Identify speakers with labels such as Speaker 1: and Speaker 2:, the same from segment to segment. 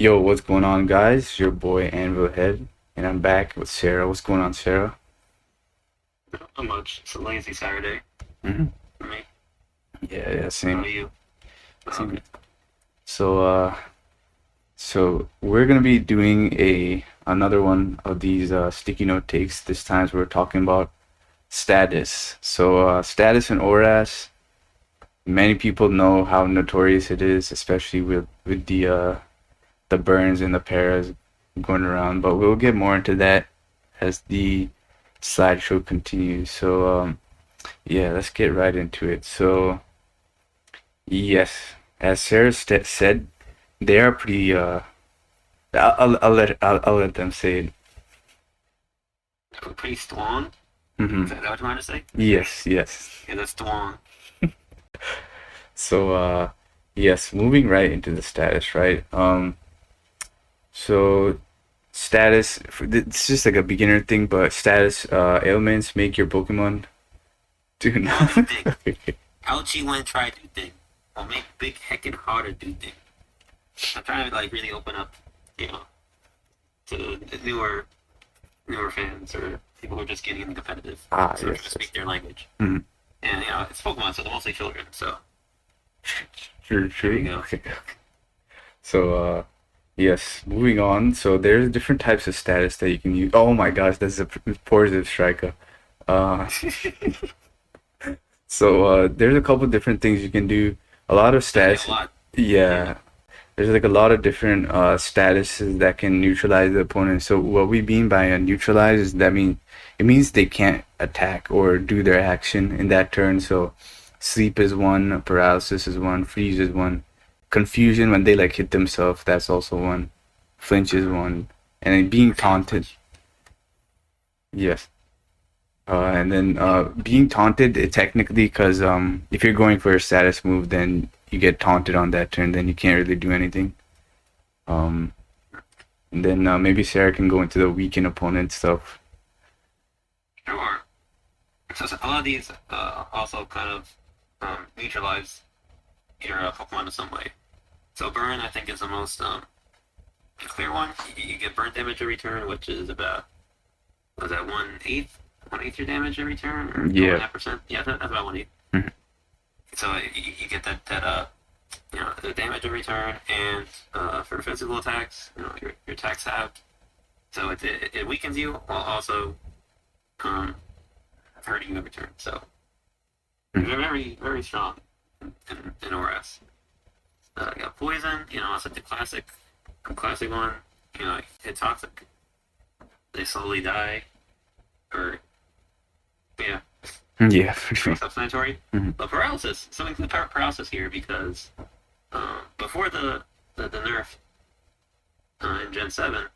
Speaker 1: Yo, what's going on, guys? Your boy Anvil Head, and I'm back with Sarah. What's going on, Sarah?
Speaker 2: Not much. It's a lazy Saturday
Speaker 1: hmm
Speaker 2: for me.
Speaker 1: Yeah,
Speaker 2: How
Speaker 1: same,
Speaker 2: about you?
Speaker 1: same.
Speaker 2: Okay.
Speaker 1: So, so we're gonna be doing another one of these sticky note takes. This time we're talking about status. So, status in ORAS. Many people know how notorious it is, especially with the burns and the paras going around. But we'll get more into that as the slideshow continues. So, yeah, let's get right into it. So, yes, as Sarah said, they are pretty. I'll let them say it.
Speaker 2: Pretty strong.
Speaker 1: hmm
Speaker 2: Is that what you want to say?
Speaker 1: Yes, yes.
Speaker 2: Yeah, that's strong.
Speaker 1: So, yes, moving right into the status, right? So status. It's just like a beginner thing, but status ailments make your Pokemon do
Speaker 2: Do
Speaker 1: nothing.
Speaker 2: thing. Ouchie when try do thing. Or make big heckin' harder do thing. I'm trying to like really open up, you know, to the newer fans or people who are just getting into competitive.
Speaker 1: Ah,
Speaker 2: So
Speaker 1: yes,
Speaker 2: to
Speaker 1: yes.
Speaker 2: speak their language.
Speaker 1: Mhm.
Speaker 2: And it's Pokemon, so they're mostly children. So
Speaker 1: True,
Speaker 2: there we
Speaker 1: true.
Speaker 2: go.
Speaker 1: Okay. So, yes, moving on. So there's different types of status that you can use. Oh my gosh, that's a positive striker. Uh, so there's a couple different things you can do. A lot of
Speaker 2: Definitely a
Speaker 1: status.
Speaker 2: lot. Yeah.
Speaker 1: Yeah, there's like a lot of different statuses that can neutralize the opponent. So what we mean by a neutralize is that mean it means they can't attack or do their action in that turn. So sleep is one, paralysis is one, freeze is one, confusion when they like hit themselves, that's also one, flinch is one, and then being
Speaker 2: Freedom
Speaker 1: taunted.
Speaker 2: Flinch.
Speaker 1: Yes. And then being taunted, technically, because if you're going for a status move, then you get taunted on that turn, then you can't really do anything. Um, and then maybe Sarah can go into the weaken opponent stuff.
Speaker 2: Sure. So a lot of these also kind of neutralize your Pokemon in some way. So burn, I think, is the most clear one. You get burn damage every turn, which is about was that 1/8 your damage every turn, or one
Speaker 1: Yeah.
Speaker 2: half percent? Yeah, that's about 1/8.
Speaker 1: Mhm.
Speaker 2: So you get that the damage every turn, and for physical attacks, your attacks have. So it weakens you while also um, hurting you every turn. So
Speaker 1: Mhm.
Speaker 2: they're very very strong in ORAS. I got poison. It's like the classic one. Hit toxic. They slowly die, or yeah,
Speaker 1: Yeah, for
Speaker 2: pretty
Speaker 1: sure.
Speaker 2: self-explanatory.
Speaker 1: Mhm.
Speaker 2: But paralysis, something to the paralysis here because before the nerf in Gen 7,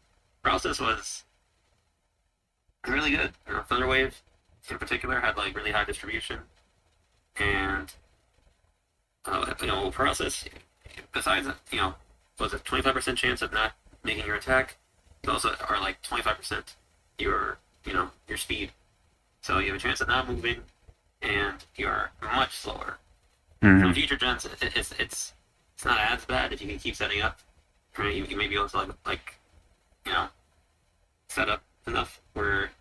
Speaker 2: paralysis was really good. Thunderwave in particular had like really high distribution, and paralysis. Besides, was a 25% chance of not making your attack. You also are like 25% your speed. So you have a chance of not moving, and you're much slower. So in
Speaker 1: Mhm.
Speaker 2: future gens, it's not as bad if you can keep setting up. Right? You may be able to like you know set up enough where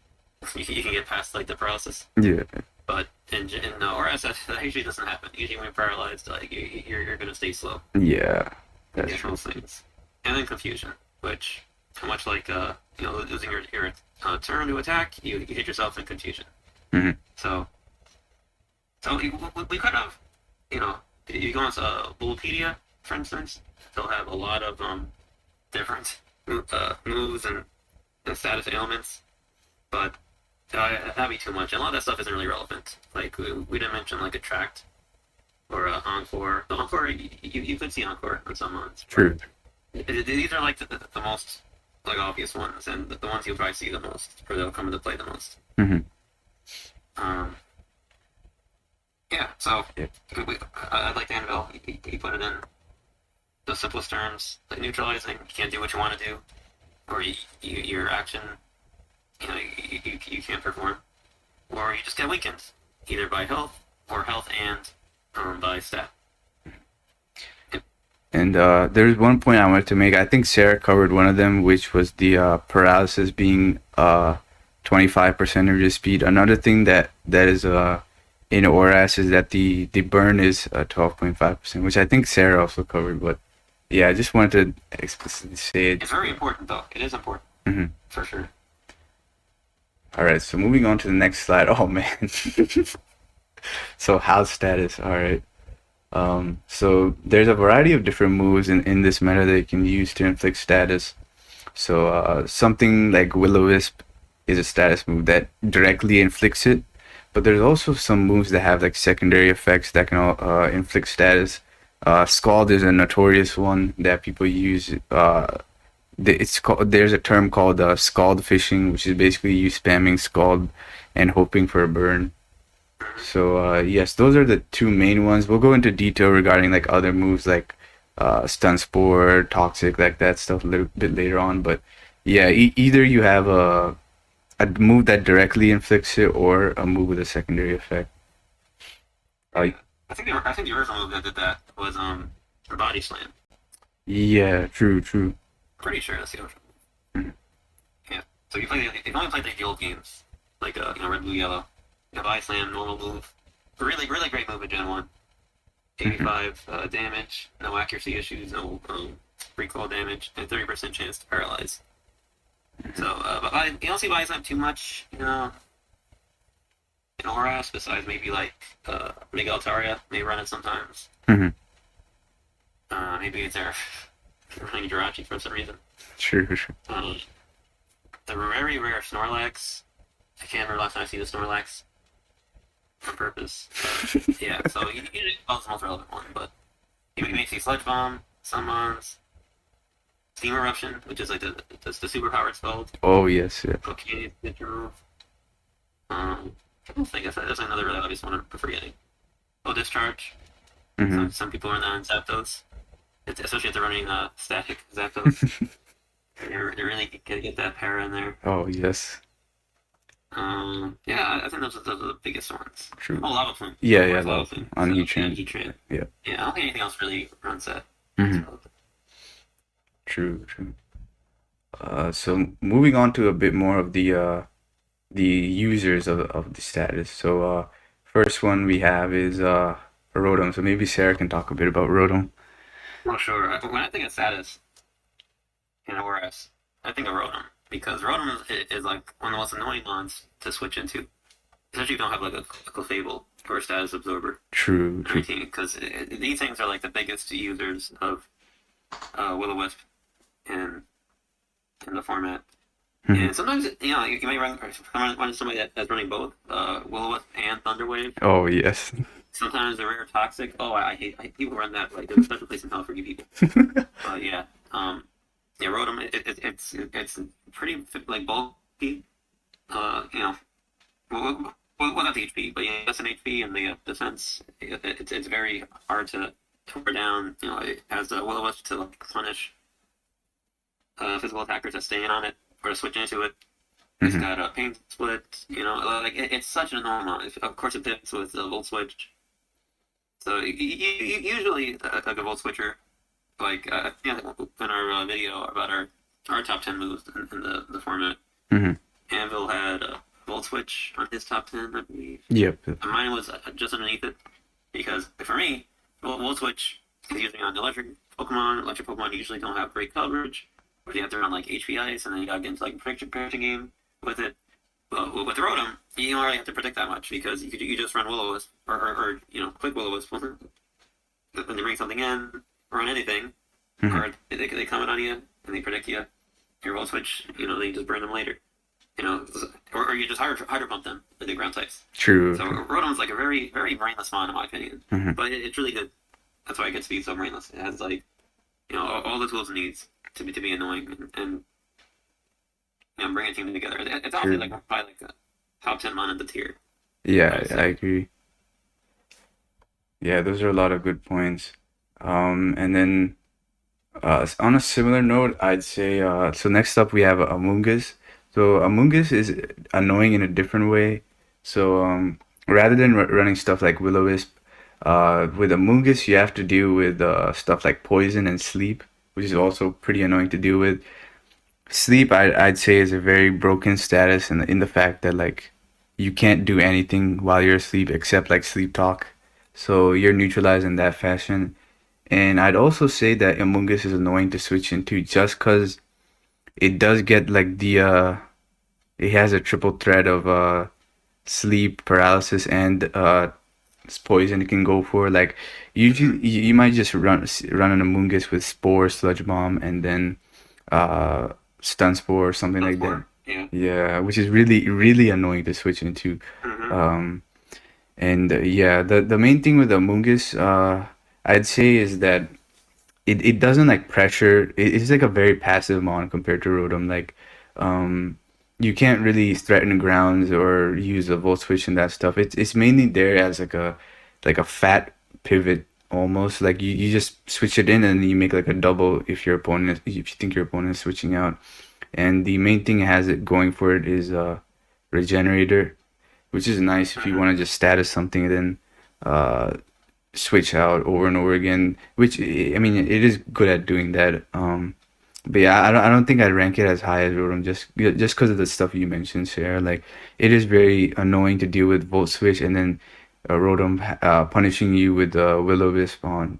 Speaker 2: you can get past like the paralysis.
Speaker 1: Yeah.
Speaker 2: But in ORS, that usually doesn't happen. Usually when you're paralyzed, like you're gonna stay slow
Speaker 1: Yeah,
Speaker 2: and
Speaker 1: that's
Speaker 2: get
Speaker 1: true.
Speaker 2: most things. And then confusion, which much like losing your turn to attack, you hit yourself in confusion.
Speaker 1: Mhm.
Speaker 2: So we could have if you go on Bulbapedia, for instance, they'll have a lot of different moves and status ailments, but that'd be too much. And a lot of that stuff isn't really relevant. Like we didn't mention like Attract or Encore. The Encore you could see Encore on some ones, but
Speaker 1: True.
Speaker 2: these are like the most like obvious ones and the ones you'll probably see the most, or they'll come into play the most.
Speaker 1: Mhm.
Speaker 2: Um, yeah, so
Speaker 1: Yeah.
Speaker 2: I'd like Anvil. He put it in the simplest terms, like neutralizing. You can't do what you want to do, or your action, you can't perform, or you just get weakened, either by health or health and by stat. Yep.
Speaker 1: And there's one point I wanted to make. I think Sarah covered one of them, which was the paralysis being 25% of your speed. Another thing that is in ORAS is that the burn is 12.5%, which I think Sarah also covered. But yeah, I just wanted to explicitly say it.
Speaker 2: It's very important, though. It is important, for sure.
Speaker 1: All right, so moving on to the next slide. Oh man. So house status. All right. So there's a variety of different moves in this meta that you can use to inflict status. So something like Will-O-Wisp is a status move that directly inflicts it, but there's also some moves that have like secondary effects that can inflict status. Scald is a notorious one that people use. There's a term called scald fishing, which is basically you spamming scald and hoping for a burn. So yes, those are the two main ones. We'll go into detail regarding like other moves like stun spore, toxic, like that stuff a little bit later on. But yeah, either you have a move that directly inflicts it or a move with a secondary effect.
Speaker 2: I think the original move that did that was body slam.
Speaker 1: Yeah, true.
Speaker 2: Pretty sure that's the original move. Yeah. So if you only played the old games, like red, blue, yellow. The body slam, normal move. Really great move in Gen 1. 85 damage, no accuracy issues, no recoil damage, and 30% chance to paralyze. So, but you don't see body slam too much, in ORAS, besides maybe like Miguel Taria may run it sometimes. Maybe it's there running Jirachi for some reason.
Speaker 1: Sure.
Speaker 2: The very rare Snorlax. I can't remember last time I see the Snorlax. On purpose. Yeah, so usually the most relevant one, but you may see Sludge Bomb, Summons, Steam Eruption, which is like the superpowered spell.
Speaker 1: Oh yes, yeah.
Speaker 2: Volcanion signature move. I don't think that's another really obvious one I'm forgetting. Oh, Discharge. Some people run that in Zapdos. Especially if they're running static Zapdos. They're really gonna get that para in there.
Speaker 1: Oh yes.
Speaker 2: Yeah, I think those are the biggest ones.
Speaker 1: True.
Speaker 2: Oh, Lava Plume.
Speaker 1: Yeah, Lava Plume. On Heatran. Yeah.
Speaker 2: Yeah, I don't think anything else really runs that.
Speaker 1: True. So moving on to a bit more of the users of the status. So first one we have is Rhodum. So maybe Sarah can talk a bit about Rhodum.
Speaker 2: Well, sure. When I think of status in ORAS, I think of Rhodum. Because Rhodum is like one of the most annoying ones to switch into. Especially if you don't have like a Clefable or a Status Absorber.
Speaker 1: True.
Speaker 2: Because these things are like the biggest users of Will-O-Wisp in the format. And sometimes, you might run somebody that's running both Will-O-Wisp and Thunderwave.
Speaker 1: Oh, yes.
Speaker 2: Sometimes the rare Toxic. Oh, I hate people run that. Like, there's a special place in hell for you people. Yeah. Yeah, Rhodum, it's pretty like bulky, well not the HP, but less than HP and the defense. It's very hard to wear down. It has a Will-O-Wisp to like punish physical attackers that stay in on it or to switch into it. It's got a pain split. Like it's such an annoying one. Of course, it fits with the Volt Switch. So usually a Volt Switcher. Like in our video about our top 10 moves in the format, Anvil had a Volt Switch on his top 10, I believe.
Speaker 1: Yep.
Speaker 2: And mine was just underneath it, because for me, Volt Switch is usually on electric Pokemon. Electric Pokemon usually don't have great coverage, but you have to run like HP Ice, and then you gotta get into like a prediction game with it. But with Rotom, you don't really have to predict that much, because you just run Will-O-Wisp, or quick Will-O-Wisp when they bring something in. Or on anything, or they comment on you and they predict you. Your Volt Switch, they just burn them later. Or you just harder bump them with the ground types.
Speaker 1: True.
Speaker 2: So Rotom's like a very, very brainless mon in my opinion. But it's really good. That's why it gets to be so brainless. It has like, all the tools it needs to be annoying and bring a team together. It's honestly like probably like a top 10 mon in the tier.
Speaker 1: Yeah, I agree. Yeah, those are a lot of good points. And then on a similar note, I'd say so next up we have a Mungus. So a Mungus is annoying in a different way. So rather than running stuff like Will-O-Wisp, With a Mungus, you have to deal with stuff like poison and sleep, which is also pretty annoying to deal with. Sleep, I'd say, is a very broken status in the fact that like you can't do anything while you're asleep except like sleep talk. So you're neutralized in that fashion. And I'd also say that Among Us is annoying to switch into just because it does get like it has a triple threat of sleep, paralysis, and poison it can go for. Like you might just run an Among Us with Spore, Sludge Bomb, and then uh Stun Spore or something
Speaker 2: That's
Speaker 1: like that.
Speaker 2: more. Yeah.
Speaker 1: Yeah, which is really annoying to switch into.
Speaker 2: Mm-hmm.
Speaker 1: Um and yeah, the main thing with Among Us, I'd say is that it doesn't like pressure. It's like a very passive mon compared to Rotom. Like, um, you can't really threaten grounds or use a volt switch and that stuff. It's mainly there as like a fat pivot almost. Like you just switch it in and you make like a double if if you think your opponent is switching out. And the main thing it has it going for it is regenerator, which is nice if you
Speaker 2: Mm-hmm.
Speaker 1: want to just status something and then uh switch out over and over again, which I mean it is good at doing that. But yeah, I don't think I'd rank it as high as Rotom just because of the stuff you mentioned, Sarah. Like it is very annoying to deal with Volt Switch and then Rotom punishing you with Will-O-Wisp on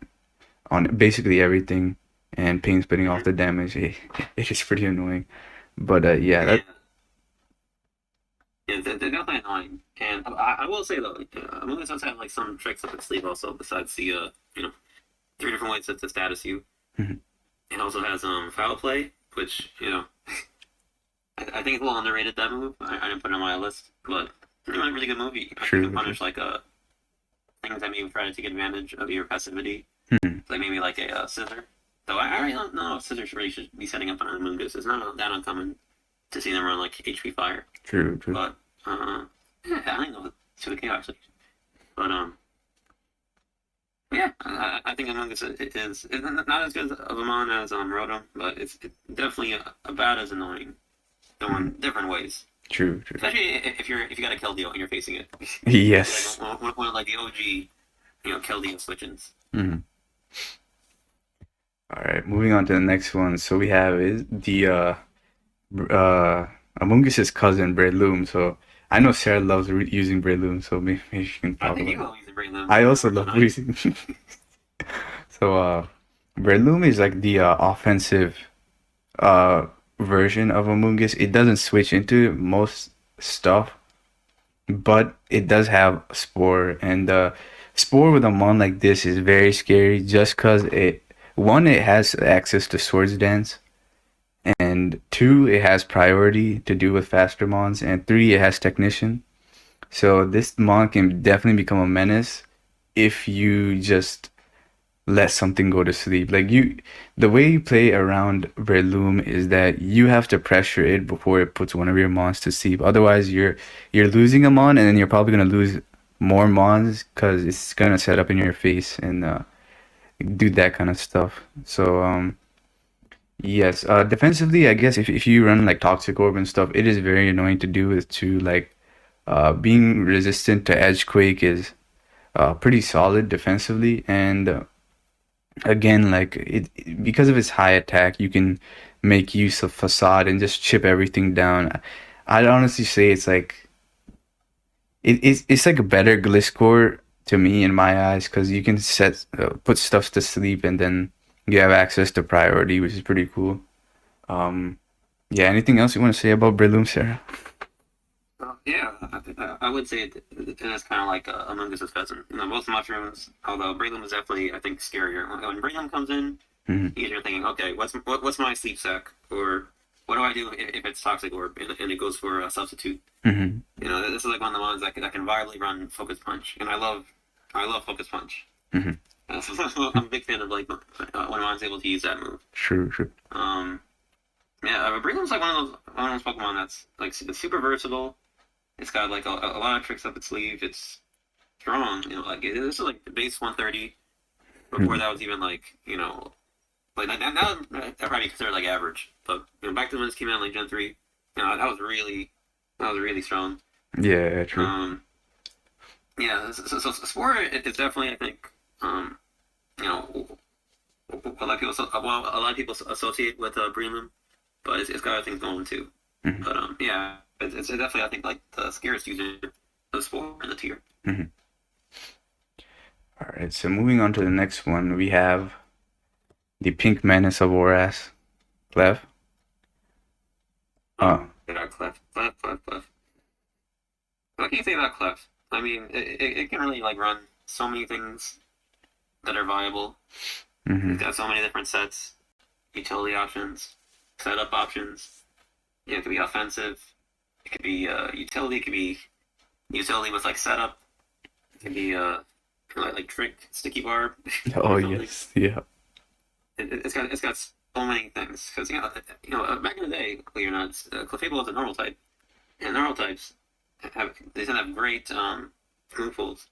Speaker 1: basically everything and pain splitting off
Speaker 2: Mm-hmm.
Speaker 1: the damage. It is pretty annoying. But yeah,
Speaker 2: Yeah.
Speaker 1: that
Speaker 2: Yeah, they're definitely annoying. And I will say though, Mungus does have like some tricks up its sleeve also, besides the you know, three different ways to status you. It also has foul play, which I think it's a little underrated that move. I didn't put it on my list, but it's a really good move. You can
Speaker 1: true, true.
Speaker 2: punish like things that maybe try to take advantage of your passivity, like maybe like a scissor. Though I really don't know if scissors really should be setting up on Mungus. It's not that uncommon to see them run like HP fire.
Speaker 1: True, true.
Speaker 2: But yeah, I don't know to the KO actually. But yeah, I think Among Us is not as good of a mon as Rotom, but it's definitely about as annoying, though in different ways.
Speaker 1: True, true.
Speaker 2: Especially if you got a Keldeo and you're facing it.
Speaker 1: Yes.
Speaker 2: Like one of like the OG, Keldeo switch-ins.
Speaker 1: Mhm. All right, moving on to the next one. So we have is the uh Among cousin Verlum. So I know Sarah loves using Verlum, so maybe she can
Speaker 2: I
Speaker 1: talk
Speaker 2: think
Speaker 1: about
Speaker 2: you
Speaker 1: it.
Speaker 2: always bring them
Speaker 1: I also
Speaker 2: for
Speaker 1: love
Speaker 2: tonight.
Speaker 1: using. So Verlum is like the offensive uh version of Among It doesn't switch into most stuff, but it does have Spore, and Spore with a mon like this is very scary just because it has access to Swords Dance, and two, it has priority to do with faster mons, and three, it has Technician. So this mon can definitely become a menace if you just let something go to sleep. The way you play around Verloom is that you have to pressure it before it puts one of your mons to sleep. Otherwise, you're losing a mon, and then you're probably gonna lose more mons because it's gonna set up in your face and do that kind of stuff. So yes, defensively, I guess if you run like Toxic Orb and stuff, it is very annoying to do with too. Like being resistant to Edge Quake is pretty solid defensively, and again, like because of its high attack, you can make use of facade and just chip everything down. I'd honestly say it's like it's like a better Gliscor to me in my eyes because you can put stuff to sleep and then you have access to priority, which is pretty cool. Um, yeah. Anything else you want to say about Breloom, Sarah?
Speaker 2: Yeah, I would say it is kind of like Among Us' cousin. Both mushrooms, although Breloom is definitely, I think, scarier. When Breloom comes in,
Speaker 1: Hmm.
Speaker 2: you're thinking, okay, what's my sleep sack? Or what do I do if it's Toxic Orb and it goes for a substitute?
Speaker 1: Hmm.
Speaker 2: This is like one of the ones that can viably run Focus Punch, and I love Focus Punch.
Speaker 1: Hmm.
Speaker 2: So I'm a big fan of like when Mon's able to use that move.
Speaker 1: True, true.
Speaker 2: Um, yeah, Breloom's like one of those Pokemon that's like super versatile. It's got like a lot of tricks up its sleeve. It's strong. Like this is like the base 130. Before
Speaker 1: Mhm.
Speaker 2: that was even like like now that probably considered like average. But back to when this came out like Gen 3, that was really strong.
Speaker 1: Yeah, true.
Speaker 2: Um, Yeah, so Spore is definitely, I think, you know, a lot of people, well, a lot of people associate with Breland, but it's got other things going too.
Speaker 1: Hmm.
Speaker 2: But yeah, it's definitely, I think, like the scariest user of Spore in the tier.
Speaker 1: Hmm. All right, so moving on to the next one, we have the Pink Menace of ORAS, Cleve. Uh,
Speaker 2: Yeah, Clef. What can you say about Clef? I mean, it can really like run so many things that are viable.
Speaker 1: hmm.
Speaker 2: It's got so many different sets, utility options, setup options. Yeah, it could be offensive. It could be utility. It could be utility with like setup. It could be like trick sticky barb
Speaker 1: Oh
Speaker 2: or something.
Speaker 1: yes, yeah.
Speaker 2: It's got so many things because back in the day, believe it or not, Clefable was a normal type, and normal types they tend to have great move pools.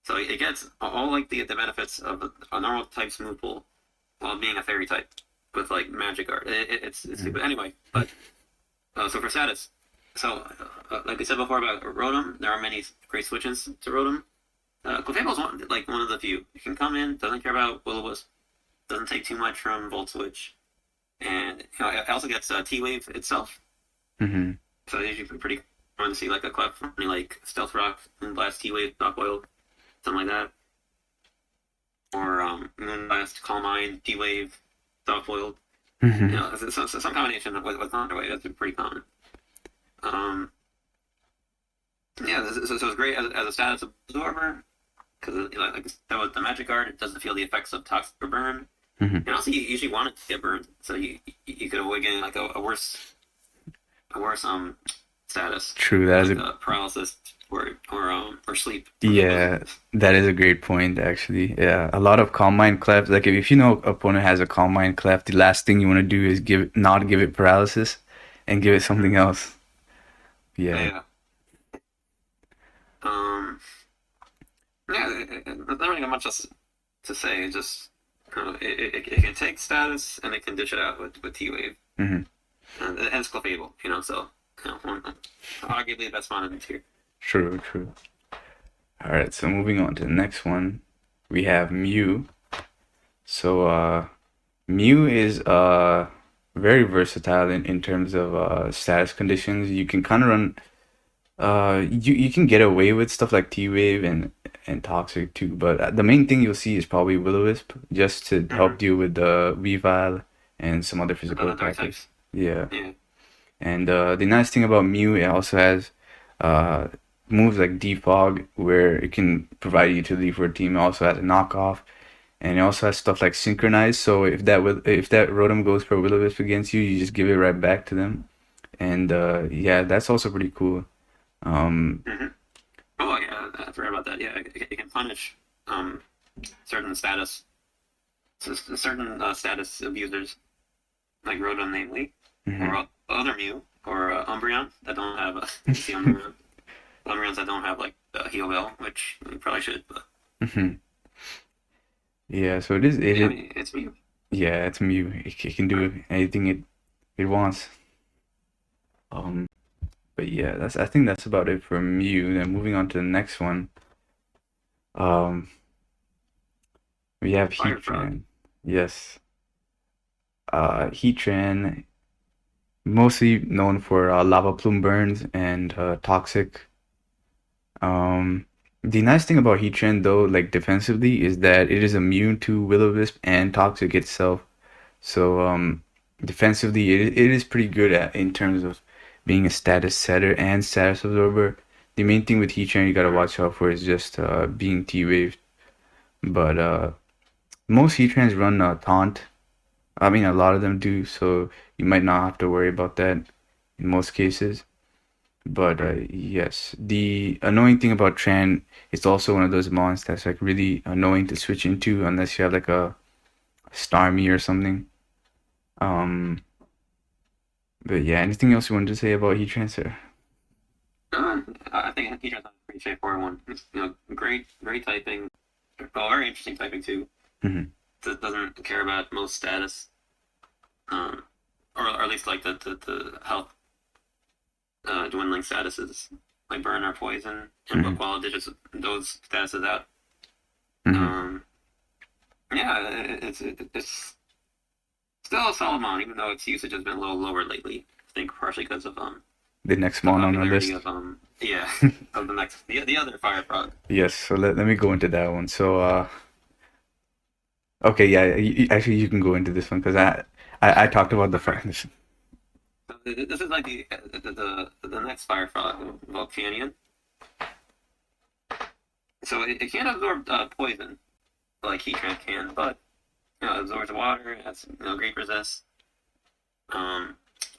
Speaker 2: So it gets all like the benefits of a normal type's move pool while being a fairy type with like magic art. It's
Speaker 1: Mhm.
Speaker 2: stupid anyway. But so for status, so like we said before about Rhodum, there are many great switches to Rhodum. Clefable's one of the few. You can come in, doesn't care about Will-O-Wisp, doesn't take too much from Volt Switch, and it also gets T-Wave itself.
Speaker 1: Hmm.
Speaker 2: So it's usually pretty fun to see like a Clef running like Stealth Rock, Moonblast, T-Wave, Knock Oil, something like that. Or Moonblast, Calm Mind, T-Wave, Soft Boiled.
Speaker 1: Hmm.
Speaker 2: Some combination with Thunderwave. That's pretty common. Um, yeah, so it's great as a status absorber because like with the magic art, it doesn't feel the effects of toxic or burn.
Speaker 1: Hmm.
Speaker 2: And also, you usually want it to get burned, so you could avoid getting like a worse status
Speaker 1: True, that is
Speaker 2: like
Speaker 1: a
Speaker 2: paralysis or sleep from
Speaker 1: yeah,
Speaker 2: Mungus.
Speaker 1: that is a great point actually. Yeah, a lot of Calm Mind clefs, like if you know opponent has a Calm Mind clef, the last thing you want to do is not give it paralysis and give it something else. Yeah.
Speaker 2: Yeah. Um. Yeah. There's not really much else to say. It's just it can take status and it can dish it out with T Wave
Speaker 1: Hmm.
Speaker 2: and it's Clefable. So arguably the best one in the tier.
Speaker 1: True, true. All right, so moving on to the next one, we have Mew. So Mew is very versatile in terms of status conditions. You can kind of run you can get away with stuff like T-Wave and Toxic too, but the main thing you'll see is probably Will-O-Wisp just to help
Speaker 2: Mm-hmm.
Speaker 1: deal with the Weavile and some other physical
Speaker 2: Other dark
Speaker 1: attackers.
Speaker 2: types.
Speaker 1: Yeah.
Speaker 2: Yeah.
Speaker 1: And the nice thing about Mew, it also has uh, moves like Defog, where it can provide utility for a team. It also has a knockoff, and it also has stuff like Synchronize. So if that Rotom goes for Will-O-Wisp against you, you just give it right back to them. And yeah, that's also pretty cool. Um,
Speaker 2: Mm-hmm. Oh yeah, I forgot about that. Yeah, it can punish certain certain status abusers like Rhodum, namely,
Speaker 1: mhm.
Speaker 2: or other Mew or Umbreon that don't have see Umbreon. Umbreons that don't have like Heal Bell, which we probably should, but
Speaker 1: Mhm. Yeah, so it is.
Speaker 2: yeah, I mean, it's Mew.
Speaker 1: Yeah, it's Mew. It can do anything it wants. Um, but yeah, that's. I think that's about it for Mew. Then moving on to the next one. Um, we have
Speaker 2: Fire Frog.
Speaker 1: Heatran. Yes. Heatran, mostly known for lava plume burns and toxic. Um, the nice thing about Heatran though, like defensively, is that it is immune to Will-O-Wisp and toxic itself. So defensively, it is pretty good at in terms of being a status setter and status absorber. The main thing with Heatran you gotta watch out for is just being T-waved. But most Heatrans run taunt. I mean, a lot of them do, so you might not have to worry about that in most cases. But yes, the annoying thing about Tran, it's also one of those mons that's like really annoying to switch into unless you have like a Starmie or something. Um, but yeah, anything else you wanted to say about Heatran, sir?
Speaker 2: I think Heatran's a pretty straightforward one. It's great typing. Well, very interesting typing too.
Speaker 1: Hmm.
Speaker 2: Doesn't care about most status, or at least like the health dwindling statuses. like burn or poison, and what quality digits those statuses out. Yeah, it's still a solid mon, even though its usage has been a little lower lately. I think partially because of
Speaker 1: The next
Speaker 2: the
Speaker 1: mon on our
Speaker 2: popularity
Speaker 1: list.
Speaker 2: of yeah, of the other fire frog.
Speaker 1: Yes, so let me go into that one. So okay, yeah, actually you can go into this one because I talked about the fire.
Speaker 2: So this is like the next fire frog, Volcanion. So it can't absorb poison like Heatran can, but it absorbs water. It has great resist.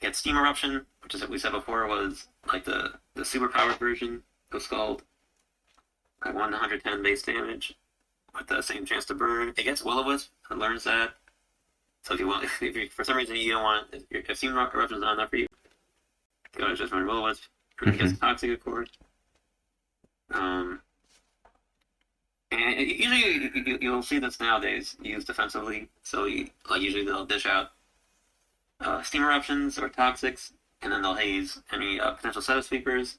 Speaker 2: Gets steam eruption, which is what we said before was like the super powered version of Scald. At 110 base damage with the same chance to burn. It gets Will-O-Wisp. It learns that. So if you want, if you, for some reason you don't want, if steam eruption is not enough for you, go to just run Will-O-Wisp. It gets Toxic Accord. And usually you'll see this nowadays used defensively. So usually they'll dish out steam eruptions or toxics, and then they'll haze any potential set of sweepers,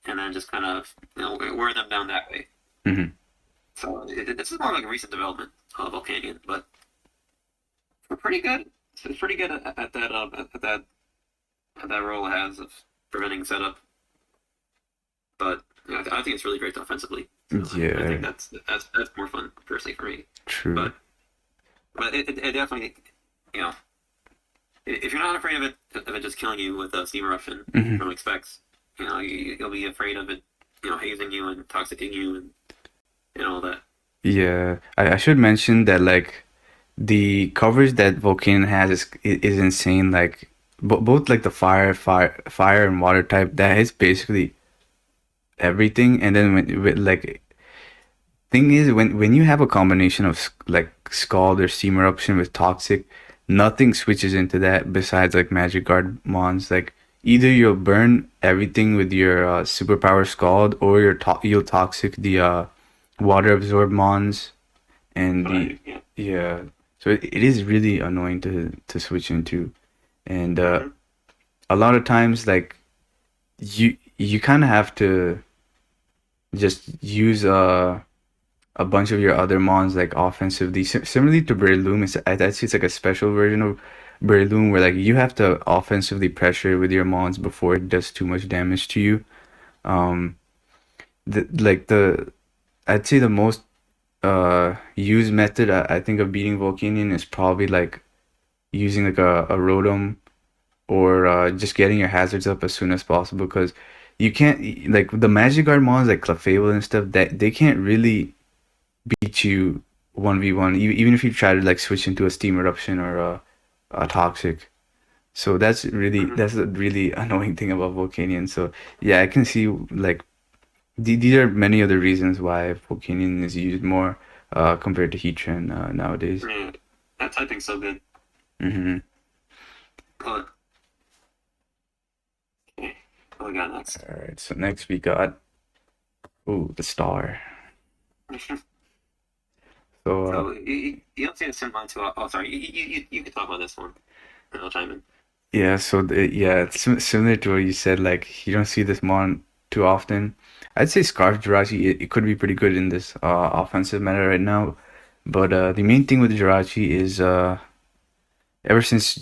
Speaker 2: and then just kind of wear them down that way. So this is more like a recent development of Volcanion, but we're pretty good. It's pretty good at that role it has of preventing setup. But I think it's really great offensively. So
Speaker 1: Yeah,
Speaker 2: I think that's more fun personally for me.
Speaker 1: true.
Speaker 2: But it definitely if you're not afraid of it just killing you with a steam eruption from specs, you'll be afraid of it hazing you and toxicking you and all that.
Speaker 1: Yeah, I should mention that like the coverage that Volcanion has is insane. Like both like the fire and water type, that is basically everything. And then like thing is when you have a combination of like Scald or Steam Eruption with Toxic, nothing switches into that besides like Magic Guard mons. Like either you'll burn everything with your superpower Scald, or you'll Toxic the water absorb mons and yeah. So it is really annoying to switch into, and a lot of times like you kind of have to just use a bunch of your other mons like offensively. Similarly to Verlum, it's like a special version of Verlum where like you have to offensively pressure with your mons before it does too much damage to you. I'd say the most used method I think of beating Volcanion is probably like using like a Rhodum, or just getting your hazards up as soon as possible, because you can't like the Magic Guard mons like Clefable and stuff, that they can't really beat you 1v1 even if you try to like switch into a Steam Eruption or a Toxic. So that's a really annoying thing about Volcanion. So yeah, I can see like these are many other reasons why Volcanion is used more compared to Heatran nowadays.
Speaker 2: Yeah, that typing's so good. But okay, what we got next?
Speaker 1: All right, so next we got the star.
Speaker 2: So you don't see the Simon too. Oh, sorry. You can talk about this one, and I'll chime in.
Speaker 1: Yeah, so it's similar to what you said. Like you don't see this mon too often. I'd say Scarf Jirachi, it could be pretty good in this offensive meta right now. But the main thing with Jirachi is ever since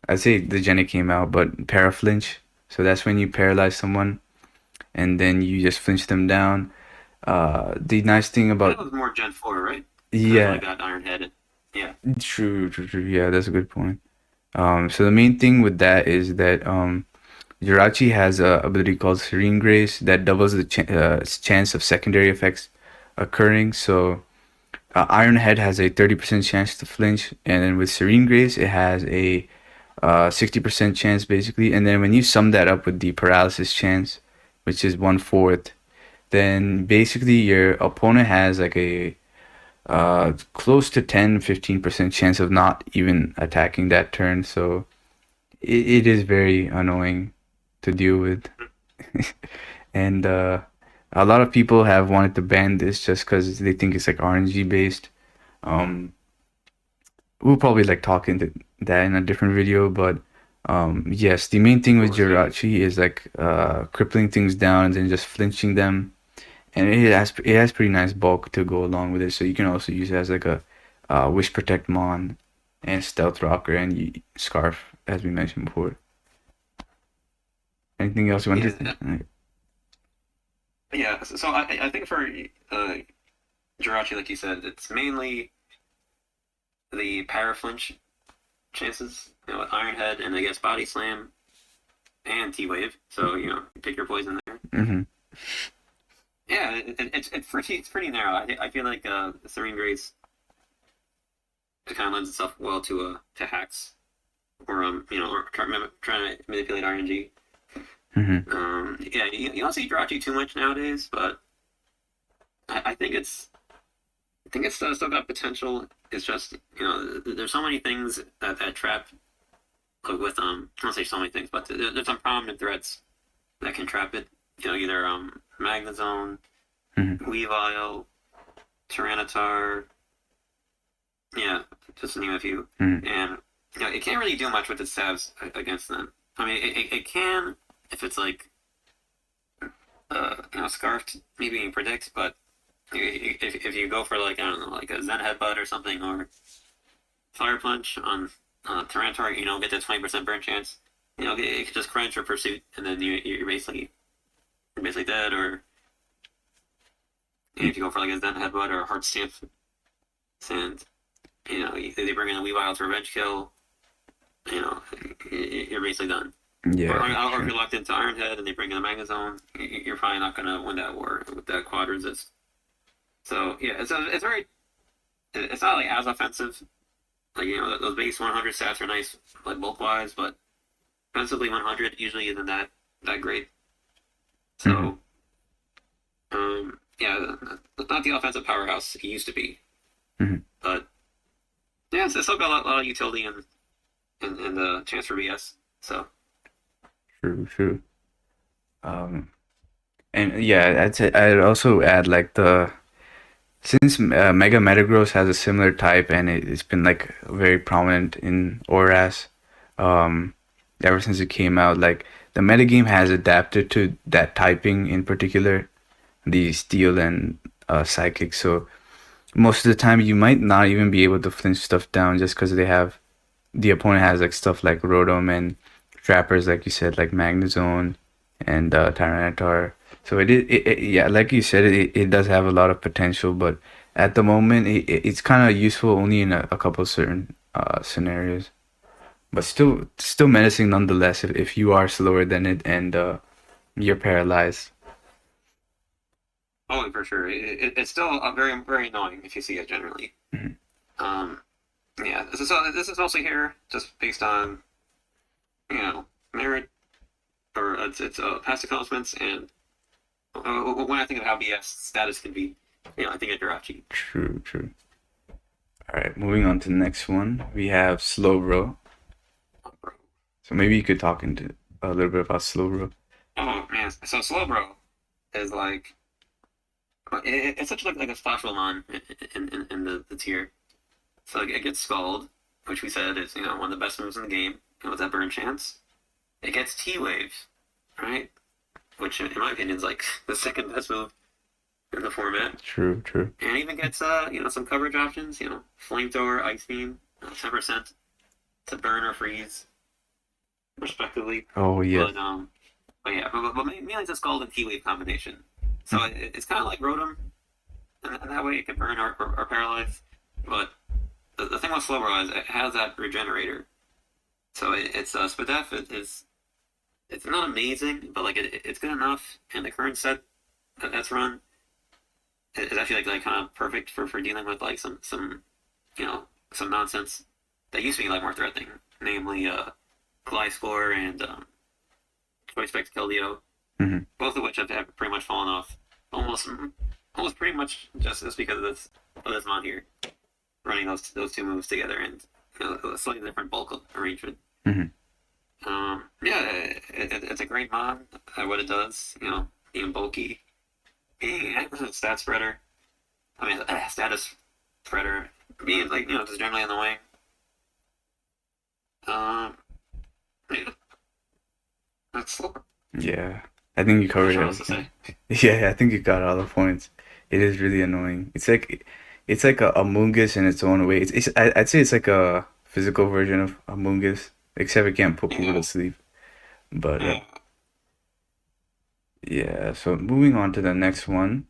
Speaker 1: I'd say the Gen it came out, but Paraflinch. So that's when you paralyze someone, and then you just flinch them down. The nice thing about
Speaker 2: that was more Gen 4, right?
Speaker 1: Yeah,
Speaker 2: I got Iron Head. Yeah.
Speaker 1: True. Yeah, that's a good point. So the main thing with that is that Jirachi has a ability called Serene Grace that doubles the chance of secondary effects occurring. So Iron Head has a 30% chance to flinch, and then with Serene Grace it has a 60% chance basically. And then when you sum that up with the paralysis chance, which is 1/4, then basically your opponent has like a close to 10-15% chance of not even attacking that turn. So it is very annoying to deal with. And a lot of people have wanted to ban this just because they think it's like RNG based. We'll probably like talk into that in a different video, but Yes, the main thing with
Speaker 2: Or say,
Speaker 1: Jirachi is like crippling things down and then just flinching them, and it has pretty nice bulk to go along with it. So you can also use it as like a Wish Protect Mon and Stealth Rocker and Scarf, as we mentioned before. Anything else you want to say?
Speaker 2: yeah, yeah. So I think for Jirachi, like you said, it's mainly the para flinch chances, with Iron Head and I guess Body Slam and T Wave. So pick your poison there.
Speaker 1: Mm-hmm.
Speaker 2: Yeah, it's pretty narrow. I feel like Serene Grace, it kind of lends itself well to hacks or or trying to manipulate RNG.
Speaker 1: Mm-hmm.
Speaker 2: Yeah, you don't see Jirachi too much nowadays, but I think it's still got potential. It's just there's so many things that trap with I don't say so many things, but there's some prominent threats that can trap it. Either Magnezone,
Speaker 1: Mm-hmm.
Speaker 2: Weavile, Tyranitar, yeah, just to name a few.
Speaker 1: Mm-hmm.
Speaker 2: And it can't really do much with its stabs against them. I mean, it can if it's like scarfed, maybe you predict, but if you go for like I don't know, like a Zen Headbutt or something, or Fire Punch on Tyranitar, get that 20% burn chance. It could just crunch or pursuit, and then you're basically dead. Or if you go for like a Zen Headbutt or a Heart Stamp, and they bring in a Weavile to revenge kill, you're basically done. Or
Speaker 1: Yeah,
Speaker 2: if
Speaker 1: true.
Speaker 2: you're locked into Iron Head and they bring in a Magnezone, you're probably not gonna win that war with that quad resist. So yeah, it's very. It's not like as offensive. Like those base 100 stats are nice, like bulk wise, but offensively 100 usually isn't that great.
Speaker 1: Mm-hmm.
Speaker 2: So yeah, not the offensive powerhouse he used to be,
Speaker 1: Mm-hmm.
Speaker 2: but yeah, it's still got a lot of utility and the chance for BS. So
Speaker 1: True, true. Um, and yeah, I'd also add like since Mega Metagross has a similar type and it's been like very prominent in ORAS, um, ever since it came out, like the metagame has adapted to that typing in particular, the Steel and Psychic. So most of the time you might not even be able to flinch stuff down just because the opponent has like stuff like Rhodum and trappers, like you said, like Magnezone and Tyranitar. So yeah, like you said, it does have a lot of potential, but at the moment, it's kind of useful only in a couple certain scenarios. But still menacing nonetheless if you are slower than it and you're paralyzed.
Speaker 2: oh, for sure, it's still very very annoying if you see it generally.
Speaker 1: Mhm.
Speaker 2: Um, yeah, this is mostly here just based on merit or it's past accomplishments and when I think of how BS status can be, I think of Jirachi.
Speaker 1: True, true. All right, moving on to the next one. We have SloRo. So maybe you could talk into a little bit about SloRo.
Speaker 2: Oh man, so Slowbro is like it's such like a special mon in the tier. So like, it gets Scald, which we said is one of the best moves in the game, with that burn chance. It gets T Wave, right? Which in my opinion is like the second best move in the format.
Speaker 1: True, true.
Speaker 2: And it even gets some coverage options, Flamethrower, Ice Beam, 10% to burn or freeze, respectively.
Speaker 1: Oh yes.
Speaker 2: But yeah, but mainly it's a Scald and T Wave combination. So it's kind of like Rotom, and that way it can burn or paralyze. But the thing with Slowbro is it has that regenerator. So it's Spadef it's not amazing, but like it's good enough. And the current set that's run is actually like kind of perfect for dealing with like some nonsense that used to be like more threatening, namely Gliscor and Choice Specs Keldeo,
Speaker 1: Hmm.
Speaker 2: both of which have pretty much fallen off almost almost pretty much just because of this mod here running those two moves together and a slightly different bulk arrangement.
Speaker 1: Hmm.
Speaker 2: Yeah, it's a great mod at what it does. Being bulky, being a stat spreader. I mean, status spreader. Being like just generally annoying. Um, Yeah, that's SloRo.
Speaker 1: Yeah, I think you
Speaker 2: Not
Speaker 1: covered
Speaker 2: sure what else to
Speaker 1: everything.
Speaker 2: say.
Speaker 1: Yeah, I think you got all the points. It is really annoying. It's like a Mungus in its own way. I'd say it's like a physical version of a Mungus, except it can't put people to
Speaker 2: Yeah,
Speaker 1: sleep. But
Speaker 2: yeah.
Speaker 1: yeah, so moving on to the next one,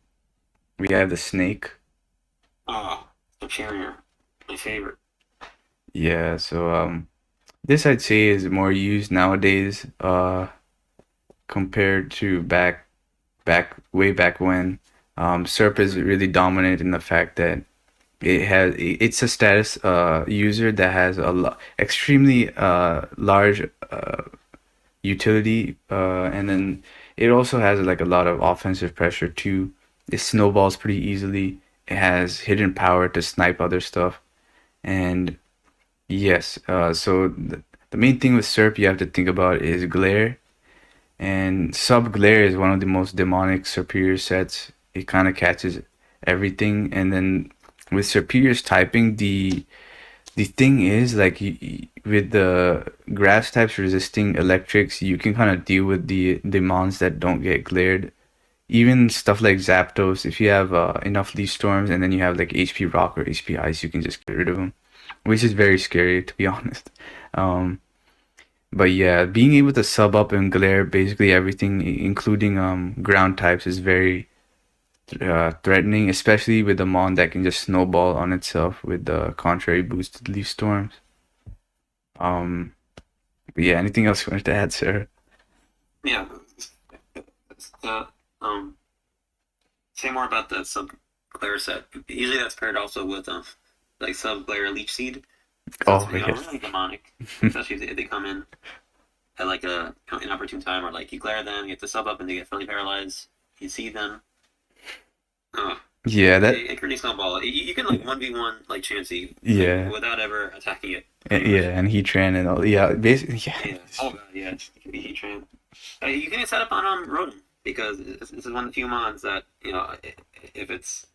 Speaker 1: we have the snake.
Speaker 2: Oh, Superior. My favorite.
Speaker 1: Yeah, so this I'd say is more used nowadays, compared to way back when. SERP is really dominant in the fact that it's a status user that has extremely large utility, and then it also has like a lot of offensive pressure too. It snowballs pretty easily. It has hidden power to snipe other stuff, and yes, so the main thing with SERP you have to think about is glare, and sub glare is one of the most demonic superior sets. It kind of catches everything, and then with superiors typing, the thing is like with the grass types resisting electrics, you can kind of deal with the mons that don't get glared. Even stuff like Zapdos, if you have enough Leaf Storms and then you have like HP Rock or HP Ice, you can just get rid of them, which is very scary to be honest. Um, but yeah, being able to sub up and glare basically everything, including ground types, is very threatening, especially with a mon that can just snowball on itself with the contrary boosted leaf storms. Um, but yeah, anything else you wanted to add, sir?
Speaker 2: Yeah. Uh, um, say more about the sub glare set. Usually that's paired also with like sub glare leech seed. So it's
Speaker 1: Oh yes.
Speaker 2: really demonic, especially if they come in at like a inopportune time, or like you glare them, you get to sub up, and they get fully paralyzed. You see them. Oh,
Speaker 1: Yeah, that.
Speaker 2: it can really snowball. You can like 1v1 like Chansey like
Speaker 1: Yeah,
Speaker 2: without ever attacking it, pretty
Speaker 1: yeah,
Speaker 2: much.
Speaker 1: and Heatran and all. Yeah, basically, yeah.
Speaker 2: Yeah. Oh god, yeah. It can be Heatran. You can set up on Rhodum because this is one of the few mons that if it's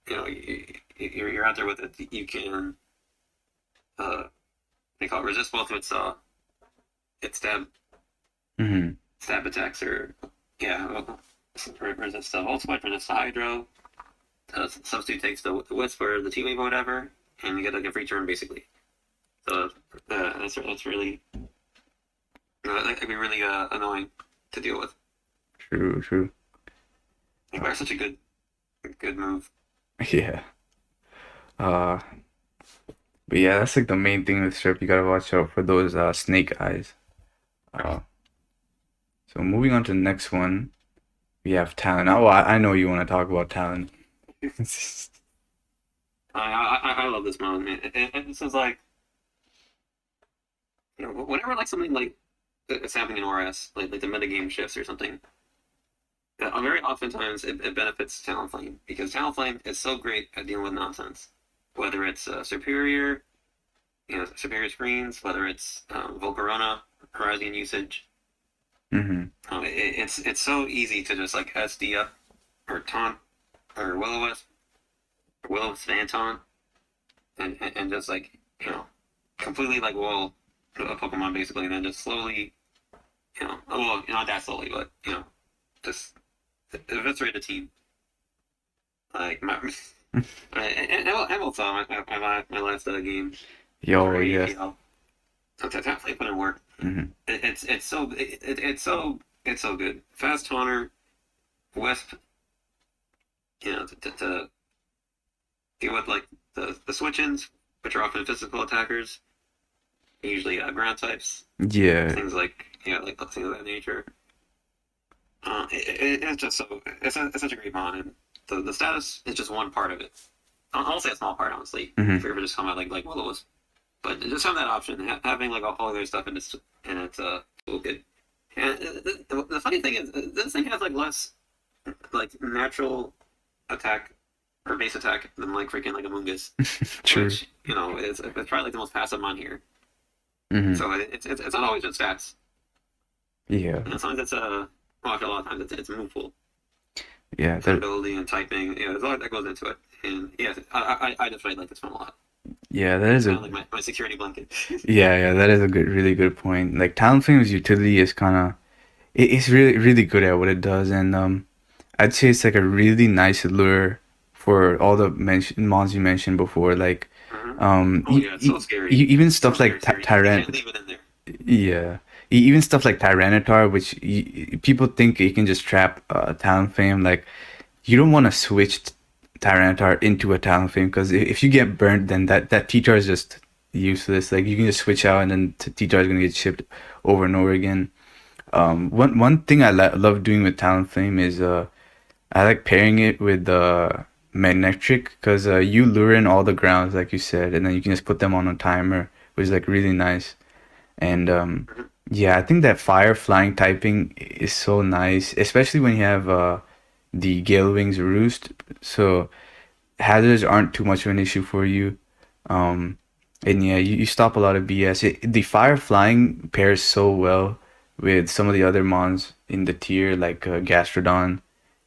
Speaker 2: you're out there with it, you can uh they call it resist both of its
Speaker 1: Hmm.
Speaker 2: stab attacks, or yeah, resist Volt Spike, resist Hydro. Substitute takes the Wisp or the T-Wave or whatever, and you get like a free turn basically. So that's really that could be really annoying to deal with.
Speaker 1: True, true.
Speaker 2: Like, are such a good move.
Speaker 1: Yeah. Uh, but yeah, that's like the main thing with Strip. You gotta watch out for those snake eyes. Uh, so moving on to the next one, we have Talon. Oh, I know you want to talk about Talon.
Speaker 2: I love this mode, man. This is like whenever like something like it's happening in ORAS, like the metagame shifts or something. Very oftentimes it benefits Talonflame because Talonflame is so great at dealing with nonsense, whether it's superior, superior screens, whether it's Volcarona, Horizon usage.
Speaker 1: Hmm.
Speaker 2: It's so easy to just like SD up or taunt or Will-O-Wisp or Will-O-Wisp fan taunt and just like completely like wall a Pokemon basically, and then just slowly well not that slowly, but just eviscerate the team. Like and also my last game
Speaker 1: Yo,
Speaker 2: for
Speaker 1: yes.
Speaker 2: APL. So to definitely put in work.
Speaker 1: Hmm.
Speaker 2: It's so good. Fast Taunter, Wisp, to deal with like the switch-ins, which are often physical attackers, usually ground types,
Speaker 1: Yeah.
Speaker 2: things like like things of that nature. It's just it's such a great mod, and the status is just one part of it. I'll say a small part, honestly. If
Speaker 1: Hmm.
Speaker 2: you're ever just talking about like Willows, but just having that option, having like all their stuff in its toolkit. And the funny thing is, this thing has like less like natural attack or base attack than like freaking like a Mungus,
Speaker 1: True.
Speaker 2: which it's probably like the most passive mon here.
Speaker 1: Hmm.
Speaker 2: So it's not always just stats.
Speaker 1: Yeah.
Speaker 2: And sometimes it's well, after a lot of times it's a move pool,
Speaker 1: Yeah.
Speaker 2: ability and typing. There's a lot that goes into it. And yeah, I definitely like this one a lot.
Speaker 1: Yeah, that is
Speaker 2: Kind
Speaker 1: a
Speaker 2: of like my security blanket.
Speaker 1: yeah, that is a really good point. Like Talonflame's utility is kind of it's really good at what it does, and I'd say it's like a really nice lure for all the mons you mentioned before, like
Speaker 2: Hmm. Oh yeah, it's so scary.
Speaker 1: even
Speaker 2: So
Speaker 1: stuff like
Speaker 2: scary, scary. You can't leave it in there.
Speaker 1: yeah, even stuff like Tyranitar, which people think you can just trap Talonflame. Like you don't want to switch Tyranitar into a Talonflame because if you get burnt, then that T-Tar is just useless. Like you can just switch out and then T-Tar is gonna get shipped over and over again. One thing I love doing with Talonflame is I like pairing it with Magnetric because you lure in all the grounds like you said, and then you can just put them on a timer, which is like really nice. And
Speaker 2: Mhm.
Speaker 1: yeah, I think that fire flying typing is so nice, especially when you have the Gale Wings Roost. So hazards aren't too much of an issue for you. Um, and yeah, you stop a lot of BS. The fire flying pairs so well with some of the other mons in the tier, like Gastrodon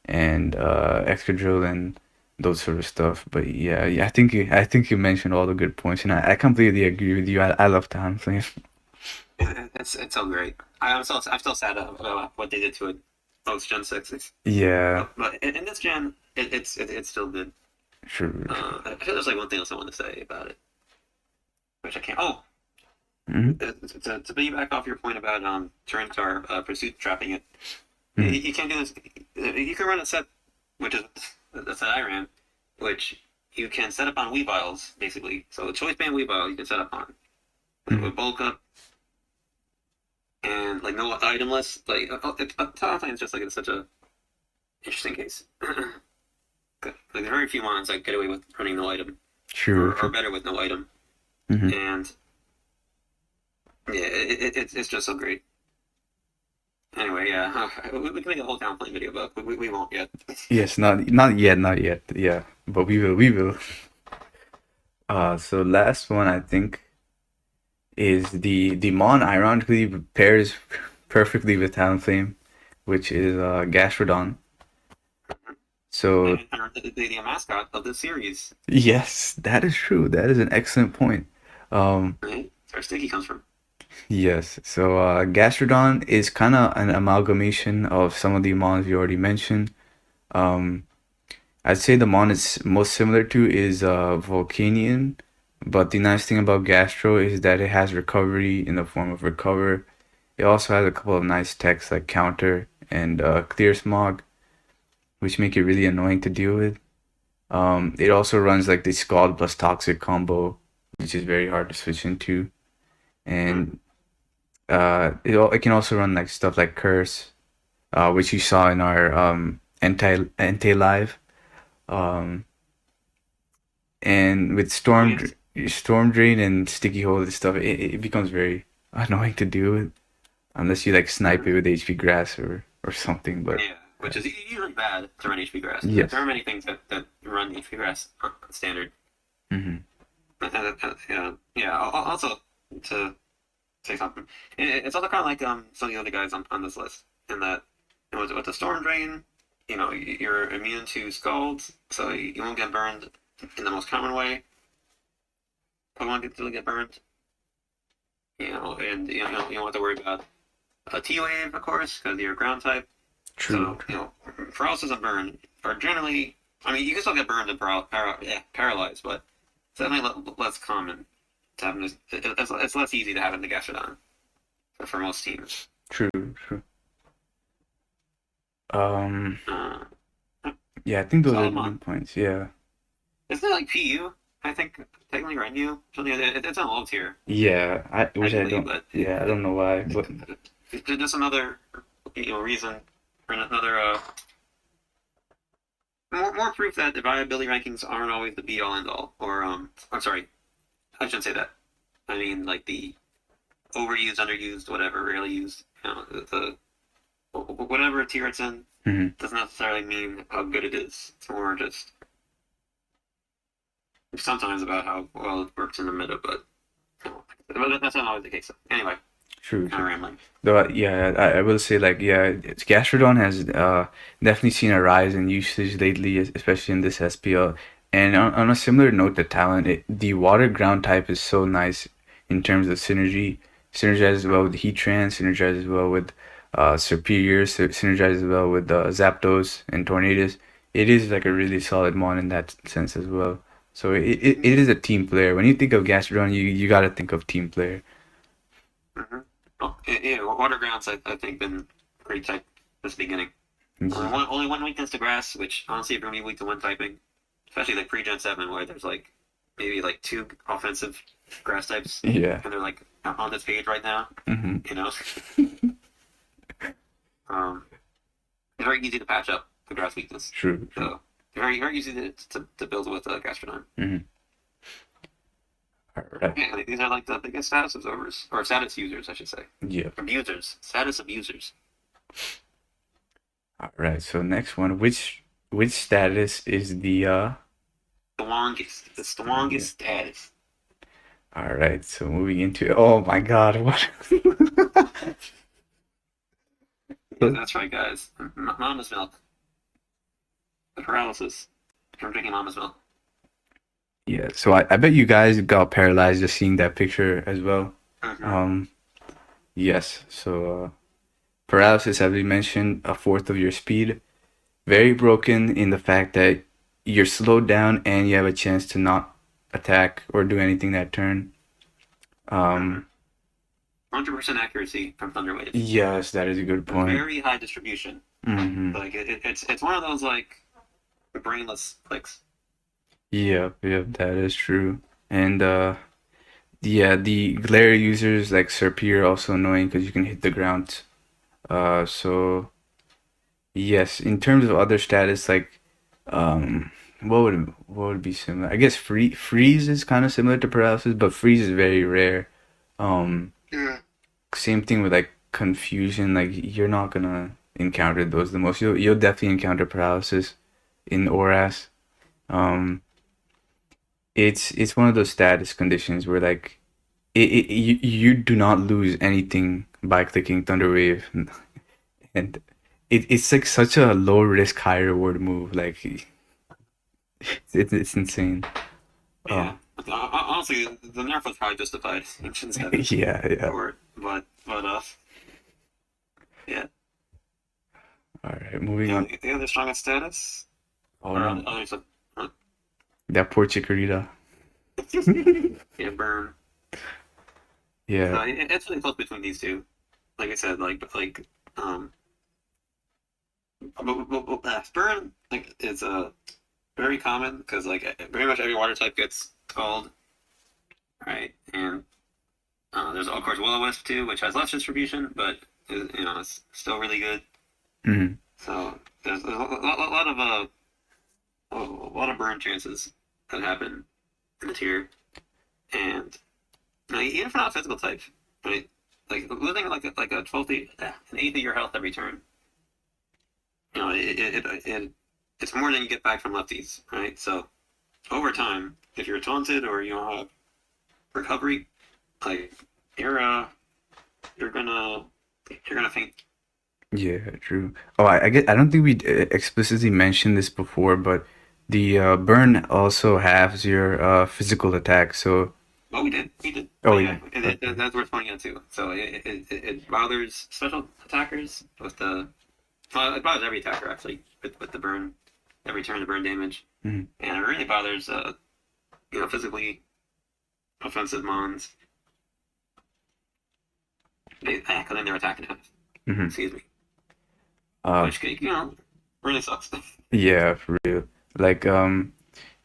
Speaker 1: and Excadrill and those sort of stuff. But yeah, I think you mentioned all the good points, and I completely agree with you. I love Talonflame.
Speaker 2: It's so great. I'm still sad about what they did to it post Gen 6.
Speaker 1: Yeah,
Speaker 2: But in this gen, it's still good.
Speaker 1: sure.
Speaker 2: I feel there's like one thing else I want to say about it, which I can't. Oh,
Speaker 1: Mm-hmm.
Speaker 2: to piggyback off your point about Tyranitar pursuit trapping it,
Speaker 1: Mm-hmm.
Speaker 2: you can't do this. You can run a set, which is the set I ran, which you can set up on Weaviles basically. So a choice band Weavile you can set up on
Speaker 1: Mm-hmm.
Speaker 2: with bulk up and like no item list. Like Talonflame is just like it's such a interesting case. Like there are very few mons that get away with running no item,
Speaker 1: True,
Speaker 2: or
Speaker 1: true.
Speaker 2: better with no item,
Speaker 1: Mm-hmm.
Speaker 2: and yeah, it's just so great. Anyway, yeah, we can make a whole Talonflame video, but we won't yet.
Speaker 1: Yes, not yet. Yeah, but we will. So last one I think is the Mon ironically pairs perfectly with Talonflame, which is Gastrodon. So
Speaker 2: And the mascot of the series,
Speaker 1: yes, that is true. That is an excellent point. Um,
Speaker 2: right? That's where Sticky comes from.
Speaker 1: yes. So Gastrodon is kind of an amalgamation of some of the Mons you already mentioned. Um, I'd say the Mon it's most similar to is Volcanion, but the nice thing about Gastro is that it has recovery in the form of Recover. It also has a couple of nice techs like Counter and Clear Smog, which make it really annoying to deal with. It also runs like the Scald plus Toxic combo, which is very hard to switch into,
Speaker 2: Hmm.
Speaker 1: and it can also run like stuff like Curse, which you saw in our anti live. Um, and with
Speaker 2: Oh yes,
Speaker 1: Storm Drain and Sticky Hold and stuff, it becomes very annoying to deal with unless you like snipe it
Speaker 2: hmm,
Speaker 1: with HP Grass or something. But
Speaker 2: yeah, which is usually bad to run HP grass. There
Speaker 1: yes.
Speaker 2: are many things that run HP grass on standard.
Speaker 1: Hmm.
Speaker 2: Yeah, yeah. Also, to say something, it's also kind of like some of the other guys on this list, in that with the Storm Drain, you're immune to scalds, so you won't get burned in the most common way. Pokemon can still get burned, and you don't have to worry about a T wave, of course, because you're a ground type.
Speaker 1: True.
Speaker 2: So paralysis and burn are generally. I mean, you can still get burned and paralyzed, but it's definitely less common to have. It's less easy to have in the Gastrodon for most teams.
Speaker 1: True. True. Um.
Speaker 2: Uh,
Speaker 1: Yeah, I think those are
Speaker 2: Solid
Speaker 1: the main
Speaker 2: Mon.
Speaker 1: points. Yeah.
Speaker 2: Isn't it like PU? I think technically right new. Something it's on low tier
Speaker 1: Yeah. Which I
Speaker 2: technically,
Speaker 1: don't.
Speaker 2: but
Speaker 1: Yeah, I don't know why, but
Speaker 2: it's just another reason for another more proof that the viability rankings aren't always the be all end all. Or I'm sorry, I shouldn't say that. I mean like the overused, underused, whatever, rarely used. Whatever tier it's in
Speaker 1: mhm.
Speaker 2: doesn't necessarily mean how good it is. It's more just sometimes about how well it works in the meta, but that's not always the case. Anyway,
Speaker 1: True.
Speaker 2: kind of
Speaker 1: True.
Speaker 2: rambling.
Speaker 1: Though, yeah, I will say like yeah, Gastrodon has definitely seen a rise in usage lately, especially in this SPL. And on a similar note to Talon, the water ground type is so nice in terms of synergy. Synergizes well with Heatran, synergizes well with Superior, synergizes well with Zapdos and Tornadus. It is like a really solid mon in that sense as well. So it is a team player. When you think of Gastrodon, you gotta think of team player.
Speaker 2: Mm-hmm. Oh, yeah, water grounds I think been great type this beginning. Only one weakness to grass, which honestly is going to be weak to one typing, especially like pre-Gen 7 where there's like maybe like two offensive grass types,
Speaker 1: Yeah.
Speaker 2: and they're like on this page right now.
Speaker 1: Mm-hmm.
Speaker 2: You know, it's very easy to patch up the grass weakness.
Speaker 1: True.
Speaker 2: So very easy to build with Gastrodon.
Speaker 1: Mm-hmm. All right.
Speaker 2: Yeah, like, these are like the biggest status absorbers or status users, I should say.
Speaker 1: Yeah.
Speaker 2: Abusers, status abusers.
Speaker 1: All right. So next one, which status is the
Speaker 2: It's the longest status.
Speaker 1: All right. So moving into oh my God, what?
Speaker 2: Yeah, that's right, guys. Mama's milk. The paralysis from drinking mama's milk.
Speaker 1: Yeah. So I bet you guys got paralyzed just seeing that picture as well.
Speaker 2: Mm-hmm.
Speaker 1: Yes. So paralysis, as we mentioned, a fourth of your speed. Very broken in the fact that you're slowed down and you have a chance to not attack or do anything that turn.
Speaker 2: 100% accuracy from Thunder Wave.
Speaker 1: Yes, that is a good point.
Speaker 2: Very high distribution.
Speaker 1: Mm-hmm.
Speaker 2: Like it's one of those like brainless clicks.
Speaker 1: Yep, that is true. And yeah, the glare users like Serpy are also annoying because you can hit the ground. So yes, in terms of other status, like what would be similar? I guess freeze is kind of similar to paralysis, but freeze is very rare.
Speaker 2: Yeah.
Speaker 1: Same thing with like confusion. Like you're not gonna encounter those the most. You'll definitely encounter paralysis in ORAS. It's one of those status conditions where like you do not lose anything by clicking Thunder Wave, and it's like such a low risk high reward move. Like it's insane.
Speaker 2: Yeah. Honestly, the nerf was probably justified.
Speaker 1: Yeah.
Speaker 2: For it. But yeah.
Speaker 1: All right, moving on.
Speaker 2: The other strongest status.
Speaker 1: Oh
Speaker 2: or
Speaker 1: no,
Speaker 2: others
Speaker 1: that poor Chikorita.
Speaker 2: yeah, burn.
Speaker 1: Yeah.
Speaker 2: It's really close between these two. Like I said, burn like is very common because like pretty much every water type gets called, right? And there's of course Will-O-Wisp too, which has less distribution, but it's still really good.
Speaker 1: Mm-hmm.
Speaker 2: So there's a lot of burn chances that happen in the tier, and even if not a physical type, right? Like losing like a 12th, an 8th of your health every turn. It's more than you get back from lefties, right? So over time, if you're taunted or you don't have recovery, like you're gonna faint.
Speaker 1: Yeah, true. Oh, I don't think we explicitly mentioned this before, but the burn also halves your physical attack. So
Speaker 2: Oh, we did.
Speaker 1: oh
Speaker 2: Yeah,
Speaker 1: yeah,
Speaker 2: that's worth pointing out too. So it bothers special attackers with the. Well, it bothers every attacker actually with the burn, every turn the burn damage,
Speaker 1: Mhm.
Speaker 2: and it really bothers physically offensive mons. Because then they're attacking half.
Speaker 1: Mhm.
Speaker 2: Excuse me.
Speaker 1: Uh,
Speaker 2: Which really sucks.
Speaker 1: yeah, for real. Like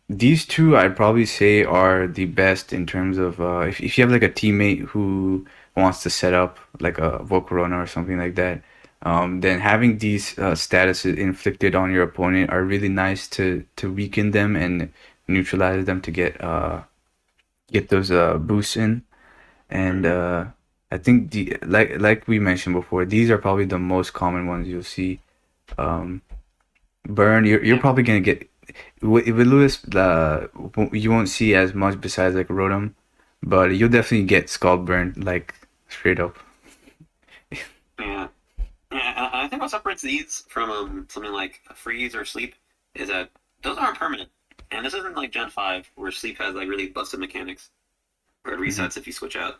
Speaker 1: these two I'd probably say are the best in terms of if you have like a teammate who wants to set up like a Volcarona or something like that, then having these statuses inflicted on your opponent are really nice to weaken them and neutralize them to get those boosts in. And I think the like we mentioned before, these are probably the most common ones you'll see. Burn, you're probably gonna get with Lewis. You won't see as much besides like Rhodum, but you'll definitely get Scald Burn like straight up.
Speaker 2: Yeah. Yeah, I think what separates these from something like freeze or sleep is that those aren't permanent. And this isn't like Gen 5, where Sleep has like really busted mechanics, where it
Speaker 1: Hmm.
Speaker 2: resets if you switch out.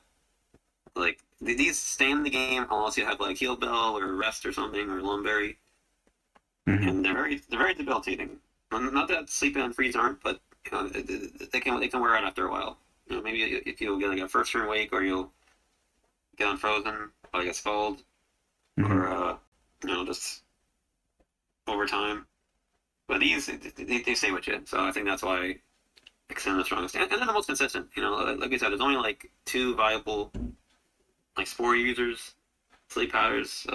Speaker 2: Like, these stay in the game unless you have like Heal Bell or Rest or something, or Lumberry,
Speaker 1: Hmm.
Speaker 2: and they're very debilitating. Not that Sleep and Freeze aren't, but you know, they can wear out after a while. You know, maybe if you'll get like a first turn wake, or you'll get unfrozen, or get Scald,
Speaker 1: Hmm.
Speaker 2: or just over time. But these they stay with you, so I think that's why extend the strongest, and they're the most consistent. You know, like we said, there's only like two viable like spore users, sleep powders,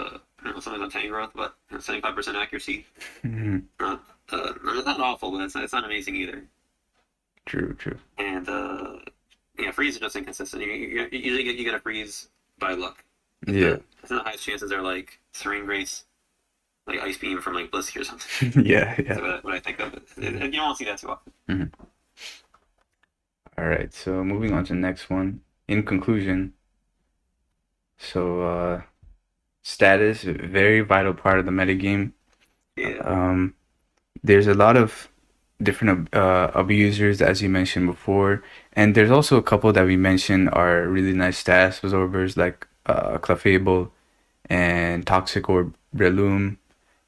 Speaker 2: something like Tangrowth, but 75% accuracy.
Speaker 1: Hmm.
Speaker 2: Not not awful, but it's not amazing either.
Speaker 1: True, true.
Speaker 2: And yeah, freeze is just inconsistent. You usually get a freeze by luck. Like
Speaker 1: Yeah.
Speaker 2: the highest chances are like Serene Grace, like Ice Beam from like Blissey or something.
Speaker 1: Yeah,
Speaker 2: That's
Speaker 1: yeah.
Speaker 2: what I think of it.
Speaker 1: Yeah.
Speaker 2: You won't see that too often.
Speaker 1: Mhm. All right, so moving on to the next one. In conclusion, so status, very vital part of the metagame.
Speaker 2: Yeah.
Speaker 1: Um, there's a lot of different abusers, as you mentioned before, and there's also a couple that we mentioned are really nice status absorbers, like Clefable and Toxic or Breloom,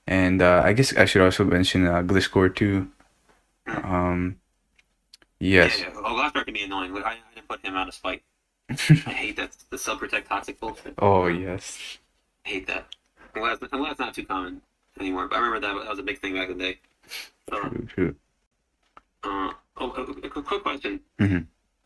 Speaker 1: and I guess I should also mention Gliscor too.
Speaker 2: Hmm.
Speaker 1: Um,
Speaker 2: Yeah,
Speaker 1: yes.
Speaker 2: yeah. Oh, Glassberg can be annoying. Like, I didn't put him out of spite. I hate that the sub protect toxic bullshit.
Speaker 1: Oh yes.
Speaker 2: I hate that. I'm glad it's not too common anymore. But I remember that was a big thing back in the day. Uh,
Speaker 1: True, true.
Speaker 2: a quick question.
Speaker 1: Hmm.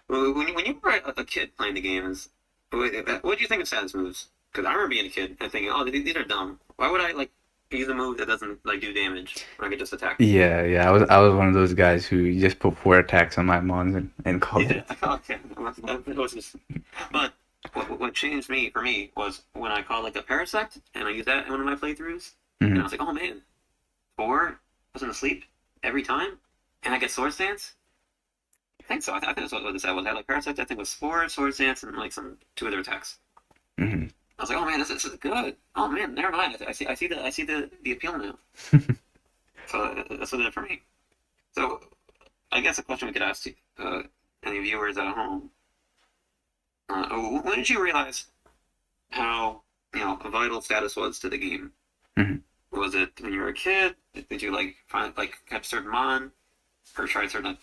Speaker 2: When you were a kid playing the games, what did you think of status moves? Because I remember being a kid and thinking, oh, these are dumb. Why would I like use a move that doesn't like do damage when I could just attack?
Speaker 1: Yeah, yeah. I was one of those guys who just put four attacks on my mons and called
Speaker 2: Yeah,
Speaker 1: it.
Speaker 2: okay. That was just. But what changed for me was when I called like a Parasect and I used that in one of my playthroughs, and I
Speaker 1: Hmm.
Speaker 2: was like, oh man, four wasn't asleep every time, and I get Sword Stance. I think so. I think that's what this had was. I had like Parasect. I think was four Sword Stance and like some two other attacks.
Speaker 1: Hmm.
Speaker 2: I was like, oh man, this is good. Oh man, never mind. I see the appeal now. So that's what it did for me. So I guess a question we could ask any viewers at home: when did you realize how vital status was to the game?
Speaker 1: Hmm.
Speaker 2: Was it when you were a kid? Did you like find like catch certain mon or try certain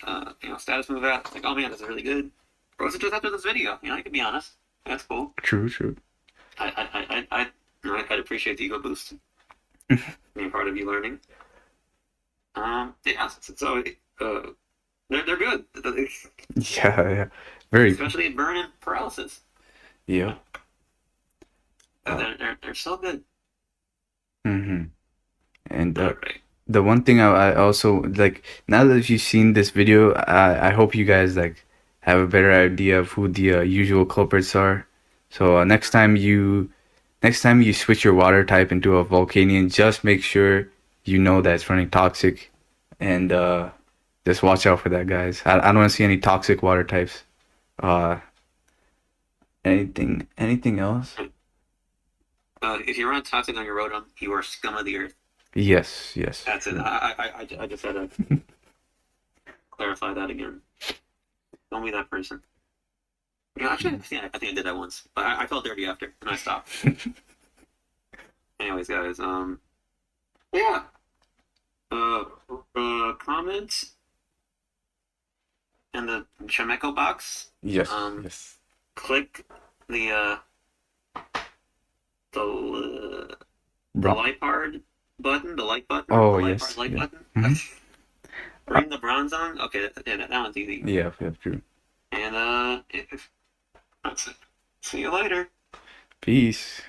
Speaker 2: status move out? Like, oh man, this is really good. Or was it just after this video? You can be honest. That's cool.
Speaker 1: True, true.
Speaker 2: I'd appreciate the ego boost being part of you learning. Yeah. So they're good,
Speaker 1: Yeah, yeah. Very good.
Speaker 2: especially burn and paralysis.
Speaker 1: Yep.
Speaker 2: Yeah,
Speaker 1: Uh,
Speaker 2: they're so good.
Speaker 1: hmm. And
Speaker 2: All right.
Speaker 1: the one thing I also like now that you've seen this video, I hope you guys like have a better idea of who the usual culprits are. So next time you switch your water type into a Volcanion, just make sure you know that it's running toxic, and just watch out for that, guys. I don't want to see any toxic water types. Uh, anything else?
Speaker 2: If you run toxic on your Rotom, you are scum of the earth.
Speaker 1: Yes, yes,
Speaker 2: That's it.
Speaker 1: true.
Speaker 2: I just had to clarify that again. Don't be that person. Actually, I think I did that once, but I felt dirty after, and I stopped. Anyways, guys, yeah. Comment in the Chameco box.
Speaker 1: Yes,
Speaker 2: Um,
Speaker 1: yes.
Speaker 2: Click the the
Speaker 1: Bro.
Speaker 2: light card button, the like button,
Speaker 1: Oh,
Speaker 2: the light card
Speaker 1: yes,
Speaker 2: like
Speaker 1: yeah.
Speaker 2: button.
Speaker 1: Hmm.
Speaker 2: Bring the bronze on. Okay, yeah, that one's easy.
Speaker 1: Yeah, yeah, true.
Speaker 2: And that's it. See you later.
Speaker 1: Peace.